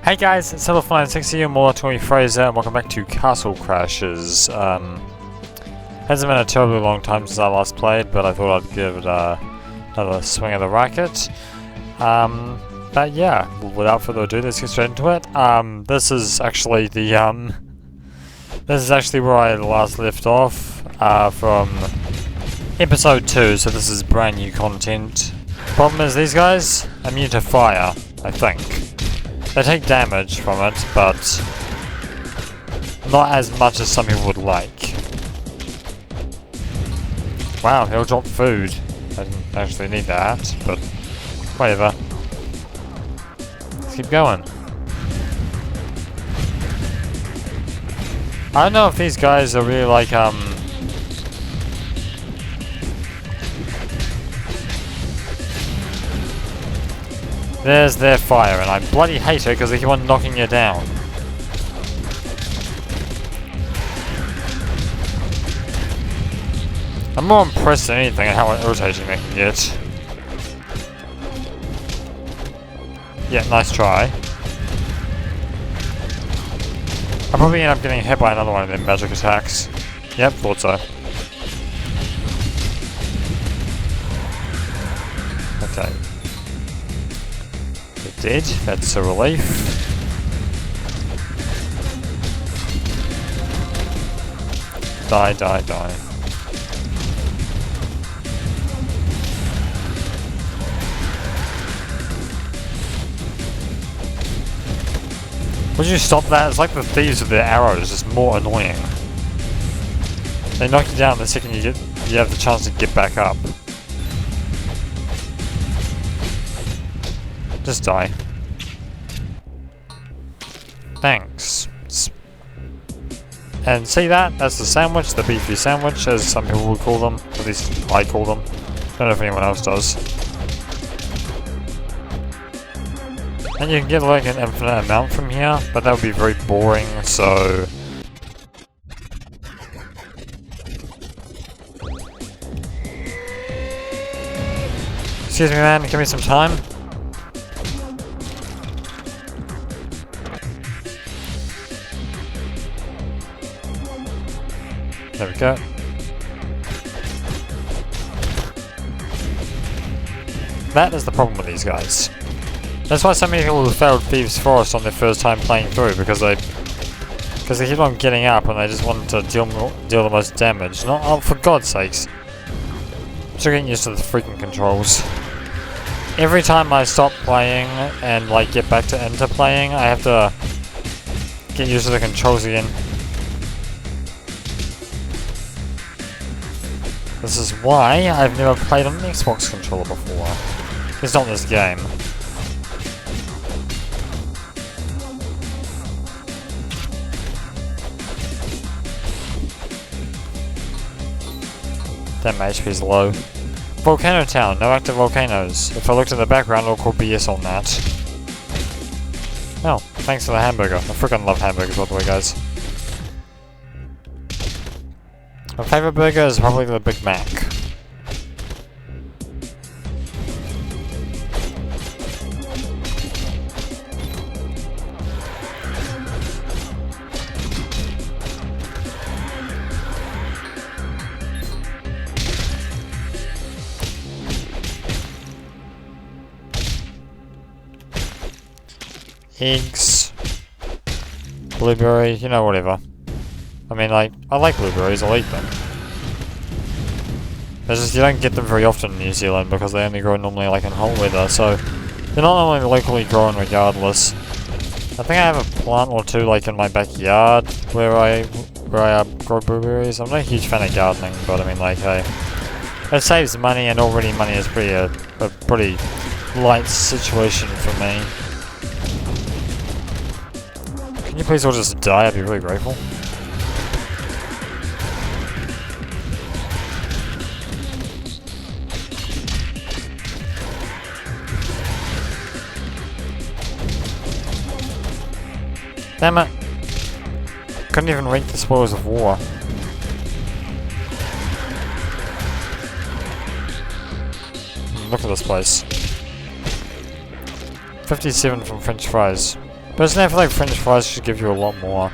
Hey guys, it's Silver960 here, more to me Frazer, and welcome back to Castle Crashes. Hasn't been a terribly long time since I last played, but I thought I'd give it another swing of the racket. But yeah, without further ado, let's get straight into it. This is actually the this is actually where I last left off from episode 2, so this is brand new content. Problem is, these guys are immune to fire, I think. They take damage from it, but not as much as some people would like. Wow, he'll drop food. I didn't actually need that, but whatever. Let's keep going. I don't know if these guys are really like, there's their fire, and I bloody hate it because they keep on knocking you down. I'm more impressed than anything at how irritating they can get. Yeah, nice try. I'll probably end up getting hit by another one of their magic attacks. Yep, thought so. Okay. Dead, that's a relief. Die, die, die. Would you stop that? It's like the thieves with their arrows, just more annoying. They knock you down the second you have the chance to get back up. Just die. Thanks. And see that? That's the sandwich, the beefy sandwich, as some people would call them. At least I call them. Don't know if anyone else does. And you can get like an infinite amount from here, but that would be very boring, so... Excuse me man, give me some time. There we go. That is the problem with these guys. That's why so many people have failed Thieves Forest on their first time playing through, because they keep on getting up and they just want to deal the most damage. Not, oh, for God's sakes. I'm still getting used to the freaking controls. Every time I stop playing and like get back to into playing, I have to get used to the controls again. This is why I've never played on an Xbox controller before. It's not this game. Damn, my HP's low. Volcano Town, no active volcanoes. If I looked in the background, it'll call BS on that. Oh, thanks for the hamburger. I freaking love hamburgers, by the way, guys. My favourite burger is probably the Big Mac. Eggs. Blueberry, you know, whatever. I mean, like, I like blueberries, I'll eat them. It's just you don't get them very often in New Zealand because they only grow normally like in hot weather, so they're not only locally grown regardless. I think I have a plant or two like in my backyard where I grow blueberries. I'm not a huge fan of gardening, but I mean, like, hey, it saves money, and already money is a pretty light situation for me. Can you please all just die? I'd be really grateful. Damn it! Couldn't even reach the spoils of war. Look at this place. 57 from French fries. Personally, I feel like French fries should give you a lot more.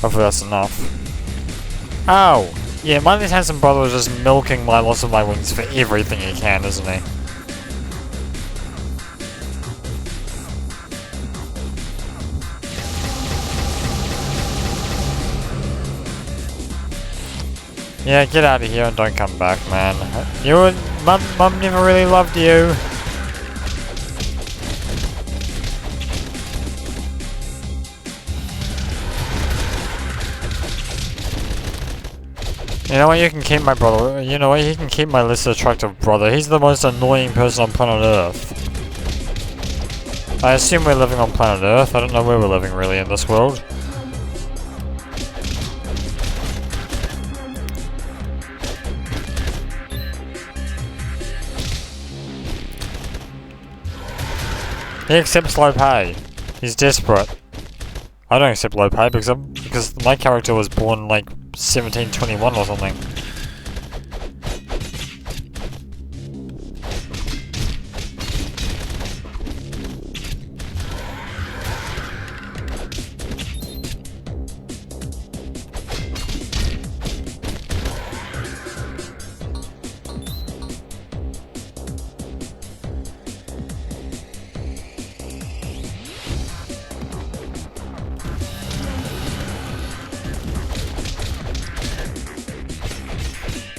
Hopefully that's enough. Ow! Yeah, my handsome brother is just milking my loss of my wings for everything he can, isn't he? Yeah, get out of here and don't come back, man. Mum never really loved you. You know what, you can keep my brother. You know what, you can keep my less attractive brother. He's the most annoying person on planet Earth. I assume we're living on planet Earth. I don't know where we're living really in this world. He accepts low pay. He's desperate. I don't accept low pay because my character was born like 1721 or something.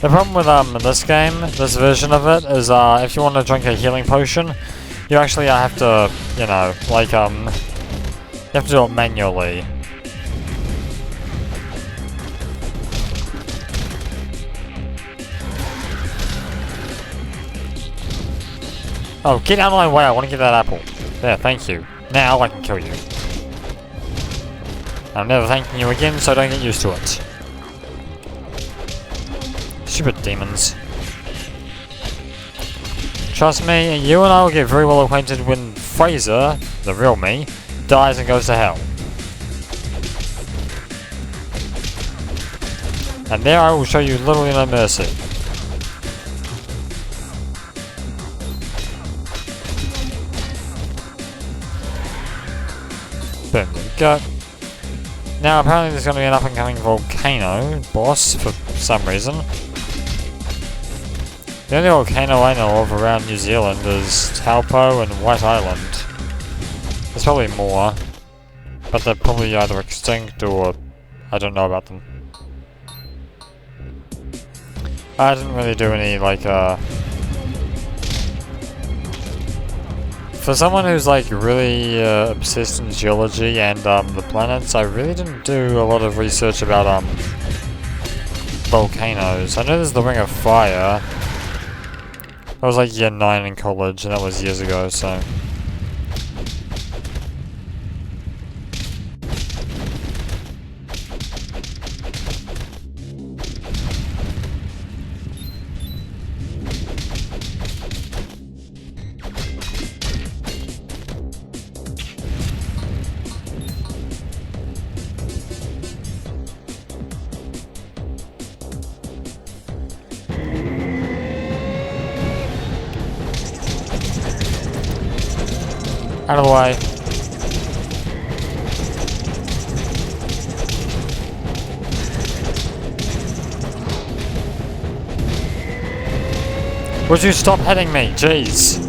The problem with this game, this version of it, is if you want to drink a healing potion, you actually have to, you know, like you have to do it manually. Oh, get out of my way! I want to get that apple. There, thank you. Now I can kill you. I'm never thanking you again, so don't get used to it. Stupid demons. Trust me, you and I will get very well acquainted when Frazer, the real me, dies and goes to hell. And there I will show you literally no mercy. Boom, there we go. Now apparently there's going to be an up and coming volcano boss for some reason. The only volcano I know of around New Zealand is Taupo and White Island. There's probably more, but they're probably either extinct or I don't know about them. I didn't really do any like for someone who's like really obsessed in geology and the planets, I really didn't do a lot of research about volcanoes. I know there's the Ring of Fire. I was like year 9 in college, and that was years ago, so... Out of the way. Would you stop hitting me? Jeez.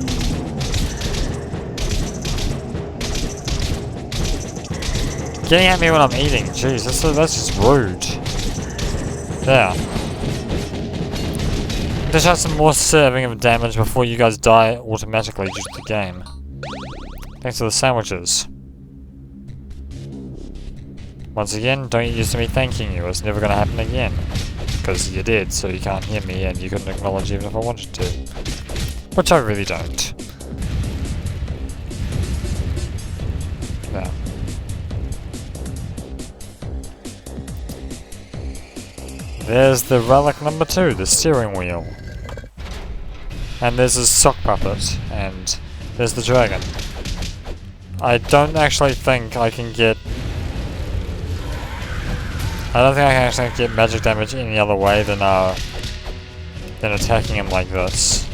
Getting at me when I'm eating. Jeez, that's just rude. There. Dish out some more serving of damage before you guys die automatically due to the game. Thanks for the sandwiches. Once again, don't get used to me thanking you. It's never going to happen again. Because you did, so you can't hear me and you couldn't acknowledge even if I wanted to. Which I really don't. Now. There's the relic number 2, the steering wheel. And there's his sock puppet. And there's the dragon. I don't actually think I can get I don't think I can actually get magic damage any other way than attacking him like this.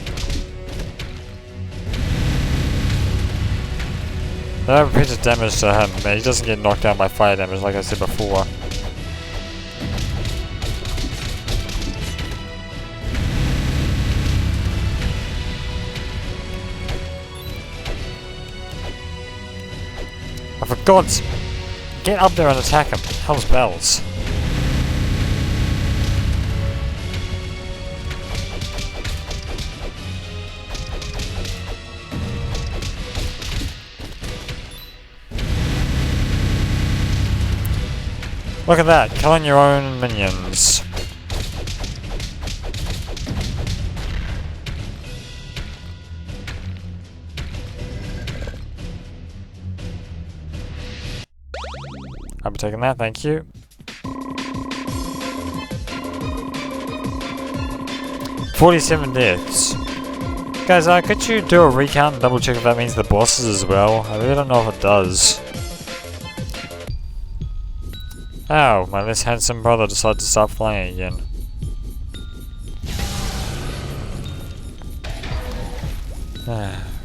I have repeated damage to him, but he doesn't get knocked down by fire damage like I said before. Oh, for God's... Get up there and attack him. Hell's bells. Look at that, killing your own minions. I'll be taking that, thank you. $47 deaths. Guys, could you do a recount and double check if that means the bosses as well? I really don't know if it does. Oh, my less handsome brother decided to start flying again.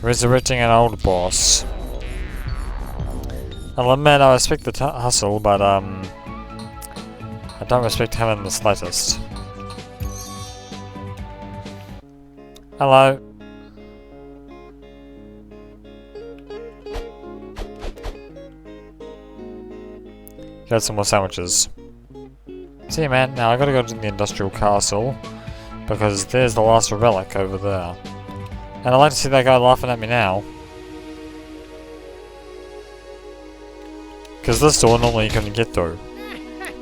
Resurrecting an old boss. I'll admit I respect the hustle, but I don't respect him in the slightest. Hello. Got some more sandwiches. See man, now I gotta go to the industrial castle because there's the last relic over there. And I'd like to see that guy laughing at me now. Because this door normally you couldn't get through.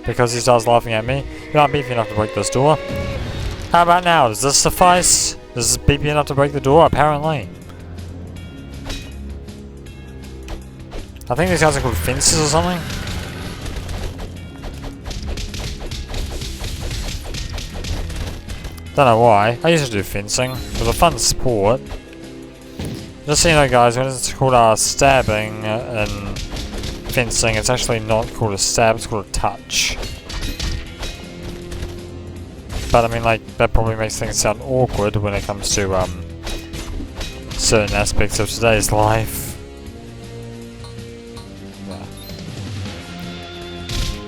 Because he starts laughing at me, you're not beefy enough to break this door. How about now? Does this suffice? Is this beefy enough to break the door? Apparently. I think these guys are called fences or something. Don't know why. I used to do fencing. It was a fun sport. Just so you know guys, when it's called stabbing and fencing, it's actually not called a stab, it's called a touch. But I mean like, that probably makes things sound awkward when it comes to certain aspects of today's life. Yeah.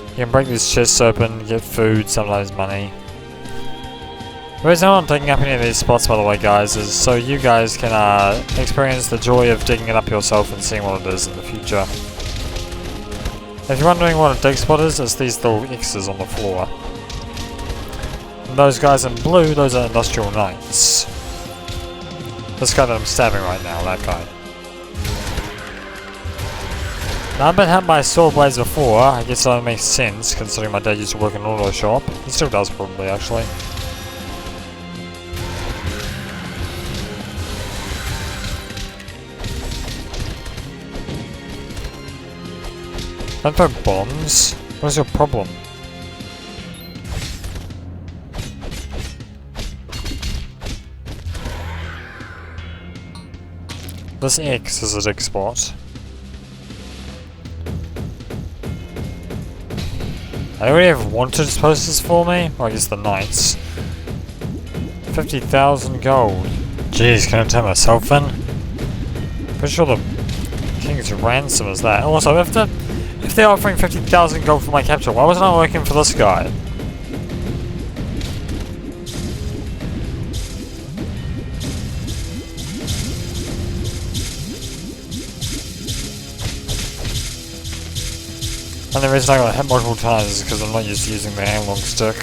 You can break these chests open, get food, sometimes money. The reason I'm taking up any of these spots, by the way, guys, is so you guys can experience the joy of digging it up yourself and seeing what it is in the future. If you're wondering what a dig spot is, it's these little X's on the floor. And those guys in blue, those are industrial knights. This guy that I'm stabbing right now, that guy. Now, I've been hit by sword blades before. I guess that makes sense, considering my dad used to work in an auto shop. He still does, probably, actually. Don't throw bombs. What is your problem? This X is a dig spot. I already have wanted posters for me. Well, I guess the knights. 50,000 gold. Jeez, can I turn myself in? Pretty sure the king's ransom is that. Also, if they're offering 50,000 gold for my capture, why wasn't I working for this guy? And the reason I got hit multiple times is because I'm not used to using the hand-long stick.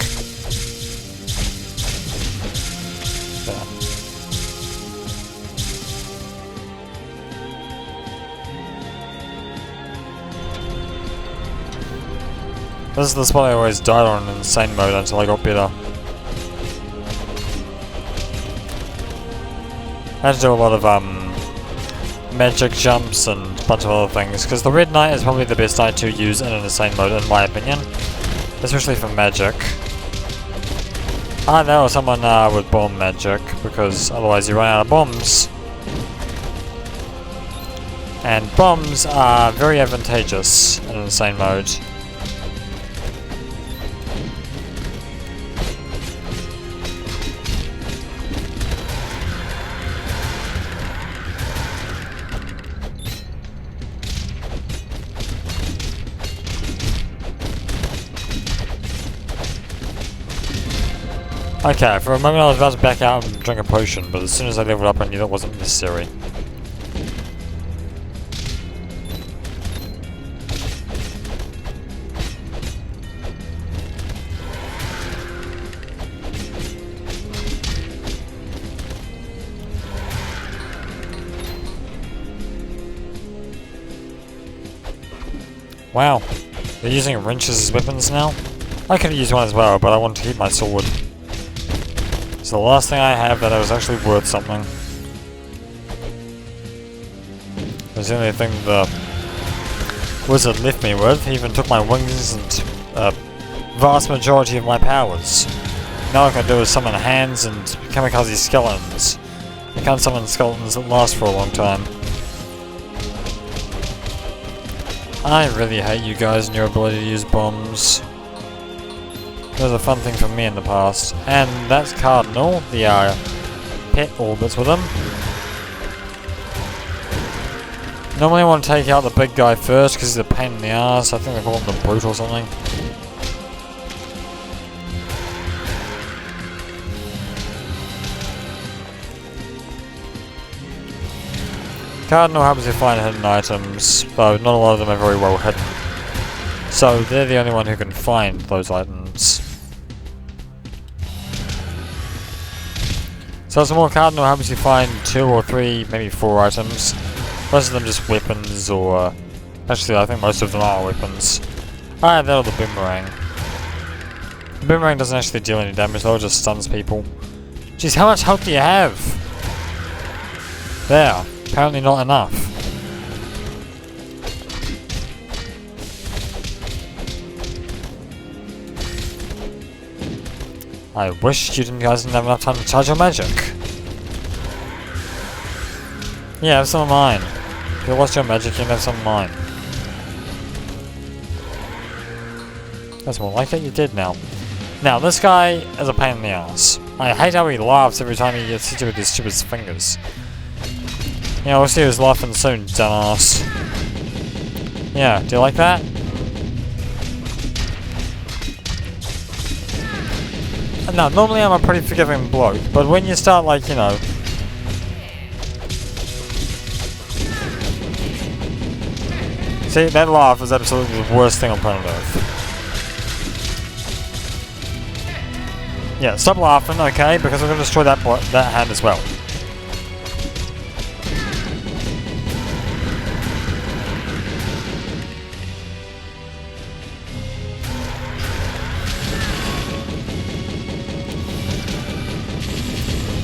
Yeah. This is the spot I always died on in insane mode until I got better. I had to do a lot of magic jumps and a bunch of other things, because the red knight is probably the best knight to use in an insane mode in my opinion. Especially for magic. I know someone with bomb magic, because otherwise you run out of bombs. And bombs are very advantageous in insane mode. Okay, for a moment I was about to back out and drink a potion, but as soon as I leveled up I knew that wasn't necessary. Wow, they're using wrenches as weapons now? I could have used one as well, but I wanted to keep my sword. It's the last thing I have that was actually worth something. It was the only thing the wizard left me with. He even took my wings and a vast majority of my powers. Now all I can do is summon hands and kamikaze skeletons. I can't summon skeletons that last for a long time. I really hate you guys and your ability to use bombs. It was a fun thing for me in the past. And that's Cardinal, the pet orbits with him. Normally I want to take out the big guy first because he's a pain in the ass. I think they call him the Brute or something. Cardinal helps you find hidden items, though not a lot of them are very well hidden. So they're the only one who can find those items. So some more Cardinal helps you find 2 or 3, maybe 4 items. Most of them just weapons or... actually I think most of them are weapons. Ah, that or the boomerang. The boomerang doesn't actually deal any damage though, it just stuns people. Jeez, how much health do you have? There. Apparently not enough. I wish you guys didn't have enough time to charge your magic. Yeah, have some of mine. If you lost your magic, you can have some of mine. That's more like it, you did now. Now, this guy is a pain in the ass. I hate how he laughs every time he gets hit you with his stupid fingers. Yeah, we'll see who's laughing soon, dumbass. Yeah, do you like that? No, normally I'm a pretty forgiving bloke, but when you start, like, you know... See, that laugh is absolutely the worst thing on planet Earth. Yeah, stop laughing, okay, because I'm going to destroy that hand as well.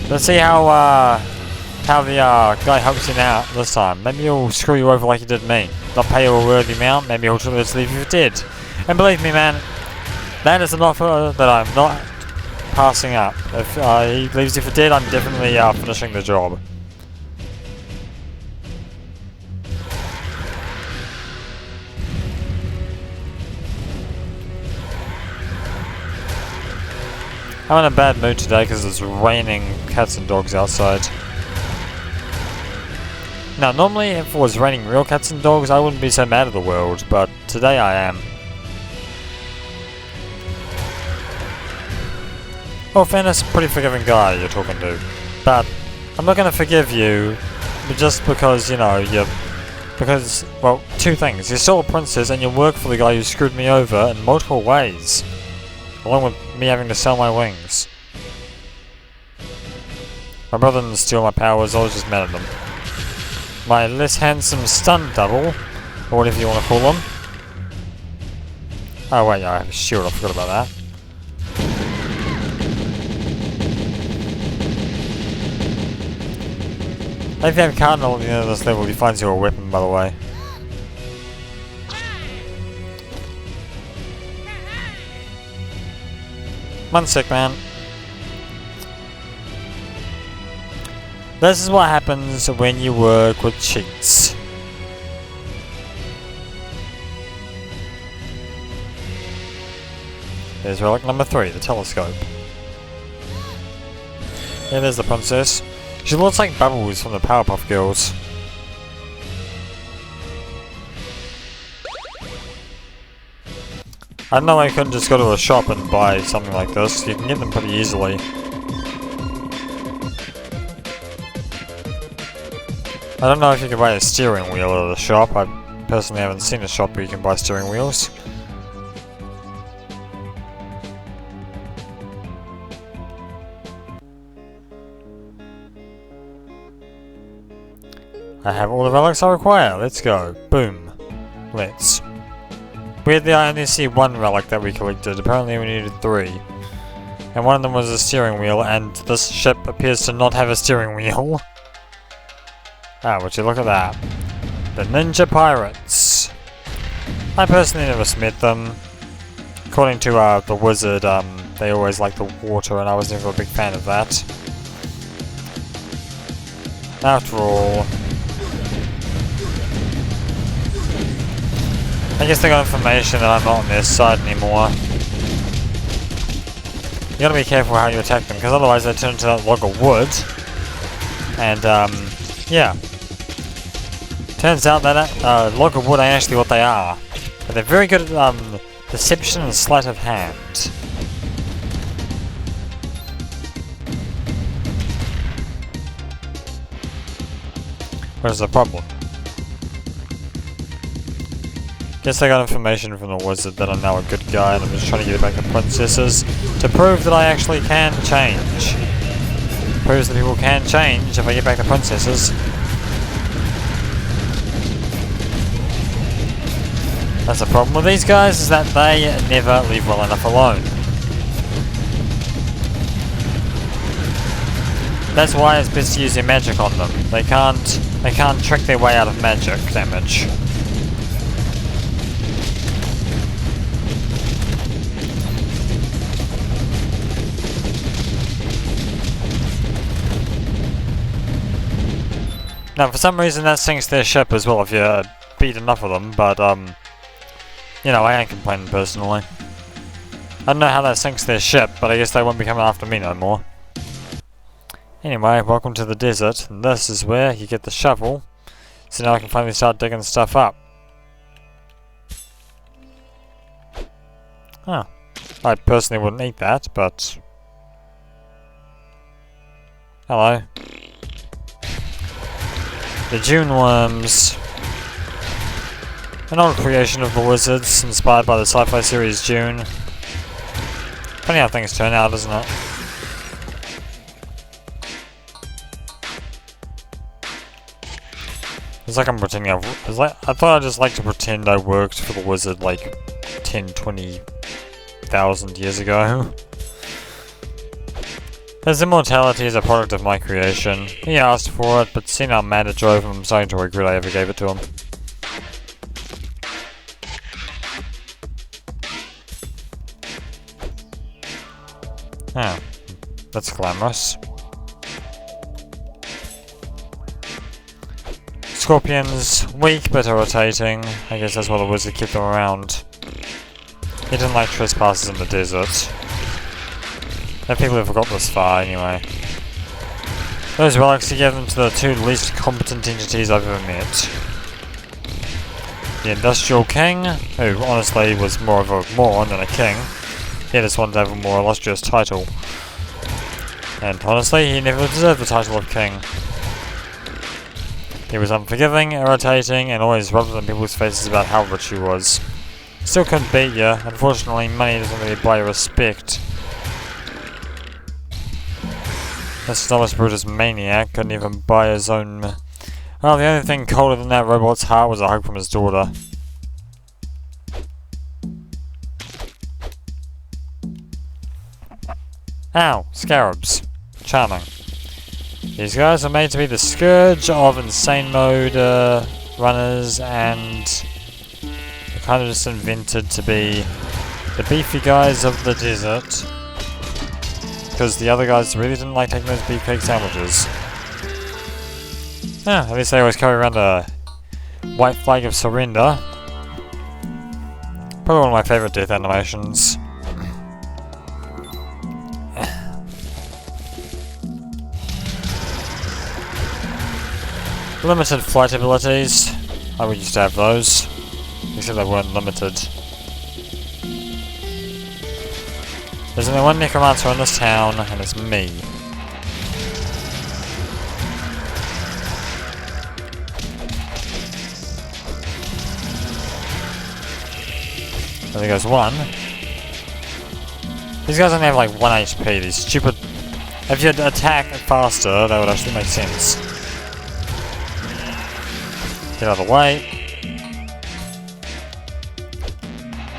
Let's see how the guy helps you out this time. Maybe he'll screw you over like he did me. Not pay you a worthy amount, maybe he'll just leave you for dead. And believe me man, that is an offer that I'm not passing up. If he leaves you for dead, I'm definitely finishing the job. I'm in a bad mood today because it's raining cats and dogs outside. Now, normally if it was raining real cats and dogs, I wouldn't be so mad at the world, but today I am. Well, fairness, pretty forgiving guy you're talking to, but I'm not going to forgive you just because, you know, because, well, 2 things. You're still a princess and you work for the guy who screwed me over in multiple ways. Along with me having to sell my wings. My brother didn't steal my powers, I was just mad at them. My less handsome stun double, or whatever you want to call them. Oh wait, yeah, I have a shield, I forgot about that. If you have Cardinal at the end of this level, he finds you a weapon, by the way. One sec, man. This is what happens when you work with cheats. There's relic number 3, the telescope. Yeah, there's the princess. She looks like Bubbles from the Powerpuff Girls. I don't know why you couldn't just go to a shop and buy something like this. You can get them pretty easily. I don't know if you can buy a steering wheel at a shop. I personally haven't seen a shop where you can buy steering wheels. I have all the relics I require. Let's go. Boom. Let's. Weirdly, I only see one relic that we collected. Apparently we needed 3. And one of them was a steering wheel, and this ship appears to not have a steering wheel. Ah, would you look at that. The Ninja Pirates. I personally never met them. According to the wizard, they always like the water, and I was never a big fan of that. After all, I guess they got information that I'm not on their side anymore. You gotta be careful how you attack them, because otherwise they turn into that log of wood. And, yeah. Turns out that log of wood ain't actually what they are. But they're very good at, deception and sleight of hand. Where's the problem? Guess I got information from the wizard that I'm now a good guy and I'm just trying to get back the princesses to prove that I actually can change. Proves that people can change if I get back the princesses. That's the problem with these guys, is that they never leave well enough alone. That's why it's best to use your magic on them. They can't trick their way out of magic damage. Now, for some reason that sinks their ship as well if you beat enough of them, but, you know, I ain't complaining personally. I don't know how that sinks their ship, but I guess they won't be coming after me no more. Anyway, welcome to the desert, and this is where you get the shovel, so now I can finally start digging stuff up. Oh, I personally wouldn't eat that, but... Hello. The June worms. An old creation of the wizards, inspired by the sci-fi series June. Funny how things turn out, isn't it? It's like I'm pretending I thought I'd just like to pretend I worked for the wizard like 10-20,000 years ago. His immortality is a product of my creation. He asked for it, but seeing how mad it drove him, I'm starting to regret I ever gave it to him. Oh, that's glamorous. Scorpions, weak but irritating. I guess that's why the wizard kept them around. He didn't like trespassers in the desert. No people ever got this far, anyway. Those relics he gave them to the 2 least competent entities I've ever met. The Industrial King, who honestly was more of a moron than a king. He just wanted to have a more illustrious title. And honestly, he never deserved the title of king. He was unforgiving, irritating, and always rubbed it in people's faces about how rich he was. Still couldn't beat you. Unfortunately, money doesn't really buy you respect. This Thomas Brutus maniac couldn't even buy his own... Well, the only thing colder than that robot's heart was a hug from his daughter. Ow! Scarabs. Charming. These guys are made to be the scourge of insane mode runners, and they're kind of just invented to be the beefy guys of the desert. Because the other guys really didn't like taking those beefcake sandwiches. Yeah, at least they always carry around a white flag of surrender. Probably one of my favourite death animations. Limited flight abilities. I would used to have those. Except they weren't limited. There's only one necromancer in this town, and it's me. There goes one. These guys only have like 1 HP, these stupid... If you'd attack faster, that would actually make sense. Get out of the way.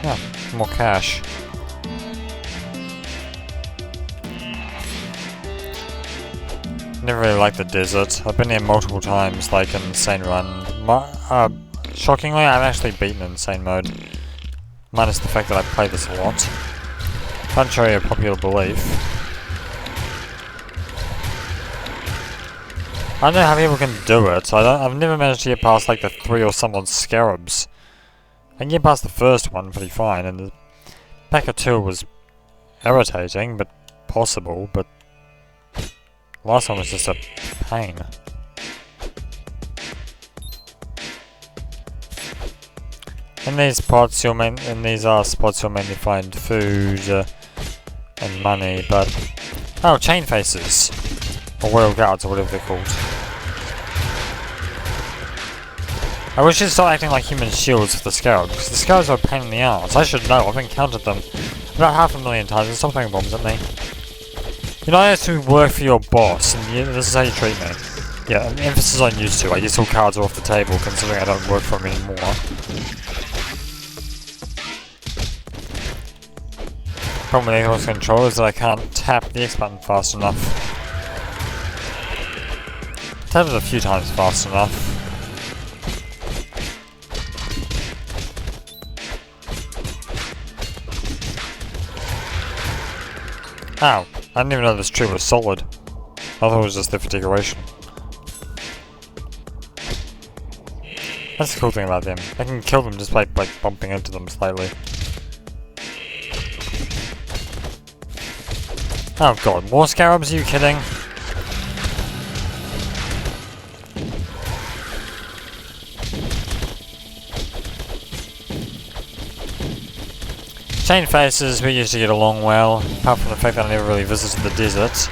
Yeah, more cash. Never really liked the desert. I've been here multiple times, like in Insane Run. Shockingly, I've actually beaten Insane Mode. Minus the fact that I play this a lot. Contrary to popular belief. I don't know how people can do it. I've never managed to get past like the 3 or something scarabs. I can get past the first one pretty fine, and the pack of 2 was irritating, but possible, but last one was just a pain. In these spots, spots, you'll mainly find food and money, but oh, chain faces or royal guards or whatever they're called. I wish you'd start acting like human shields for the scarabs, because the scarabs are a pain in the arse. I should know. I've encountered them about 500,000 times and stop throwing bombs at me. You know, I used to work for your boss, and this is how you treat me. Yeah, an emphasis on used to. I guess all cards are off the table, considering I don't work for him anymore. Problem with Xbox controller is that I can't tap the X button fast enough. Tapped it a few times fast enough. Ow, I didn't even know this tree was solid. I thought it was just there for decoration. That's the cool thing about them. I can kill them just by bumping into them slightly. Oh god, more scarabs? Are you kidding? Chain faces, we used to get along well, apart from the fact that I never really visited the desert.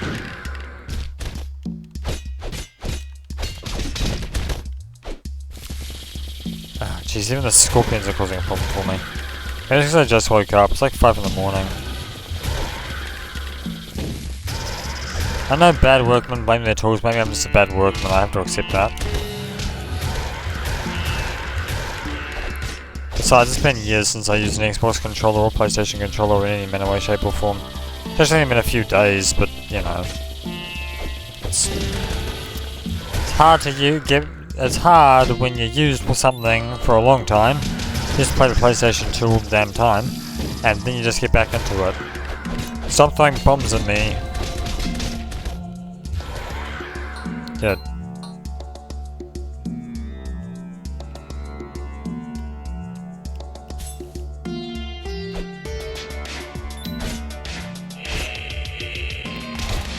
Ah, jeez, even the scorpions are causing a problem for me. Maybe because I just woke up, it's like 5 in the morning. I know bad workmen blame their tools, maybe I'm just a bad workman, I have to accept that. Besides, it's been years since I used an Xbox controller or PlayStation controller in any manner, way, shape or form. It's only been a few days, but, you know. It's hard to it's hard when you're used for something for a long time. You just play the PlayStation 2 all the damn time, and then you just get back into it. Stop throwing bombs at me. Yeah.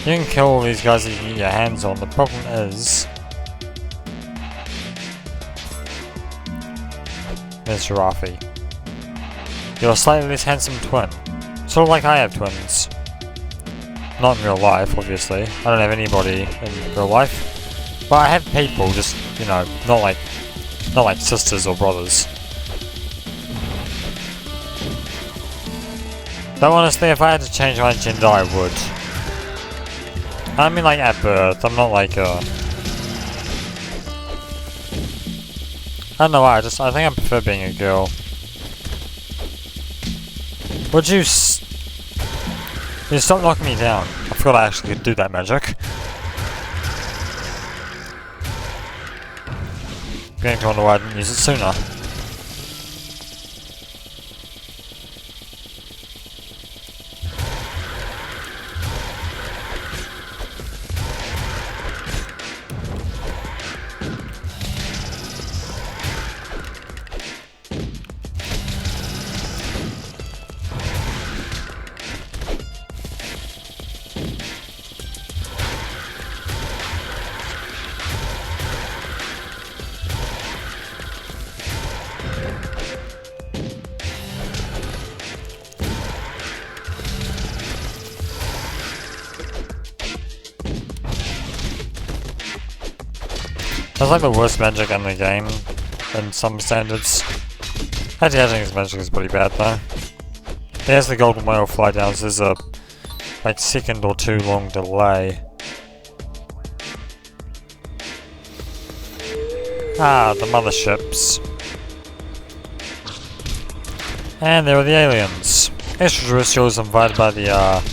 You can kill all these guys that you can get your hands on. The problem is... there's Giraffe. You're a slightly less handsome twin. Sort of like I have twins. Not in real life, obviously. I don't have anybody in real life. But I have people, just, you know, not like sisters or brothers. Though honestly, if I had to change my gender, I would. I mean like at birth, I'm not like I don't know why, I think I prefer being a girl. Would you stop knocking me down? I forgot I actually could do that magic. Beginning to wonder why I didn't use it sooner. That's like the worst magic in the game, in some standards. Actually, I think his magic is pretty bad though. He has the golden whale fly down, so there's a like second or two long delay. Ah, the motherships. And there are the aliens. Extraterrestrials invited by the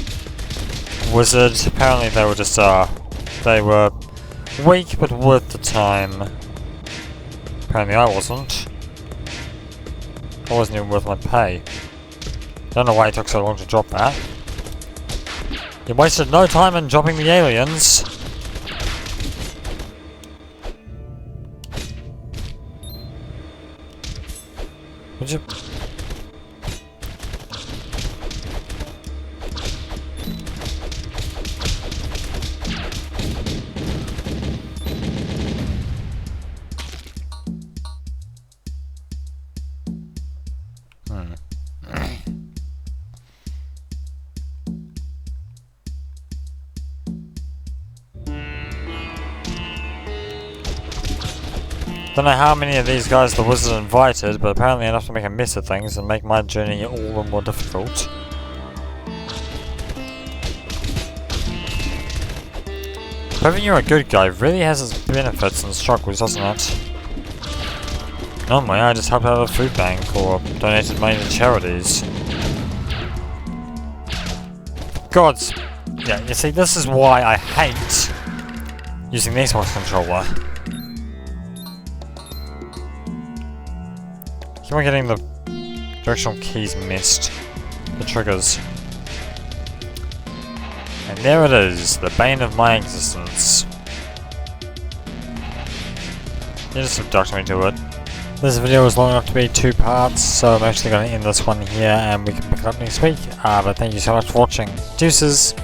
wizard. Apparently they were just they were weak but worth the time. Apparently I wasn't. I wasn't even worth my pay. Don't know why it took so long to drop that. You wasted no time in dropping the aliens. Would you? Don't know how many of these guys the wizard invited, but apparently enough to make a mess of things and make my journey all the more difficult. Proving you're a good guy really has its benefits and struggles, doesn't it? Normally I just helped out a food bank or donated money to charities. Gods! Yeah, you see, this is why I hate using the Xbox controller. Keep on getting the directional keys missed. The triggers. And there it is, the bane of my existence. You just abduct me to it. This video is long enough to be 2 parts, so I'm actually going to end this one here and we can pick it up next week. But thank you so much for watching. Deuces!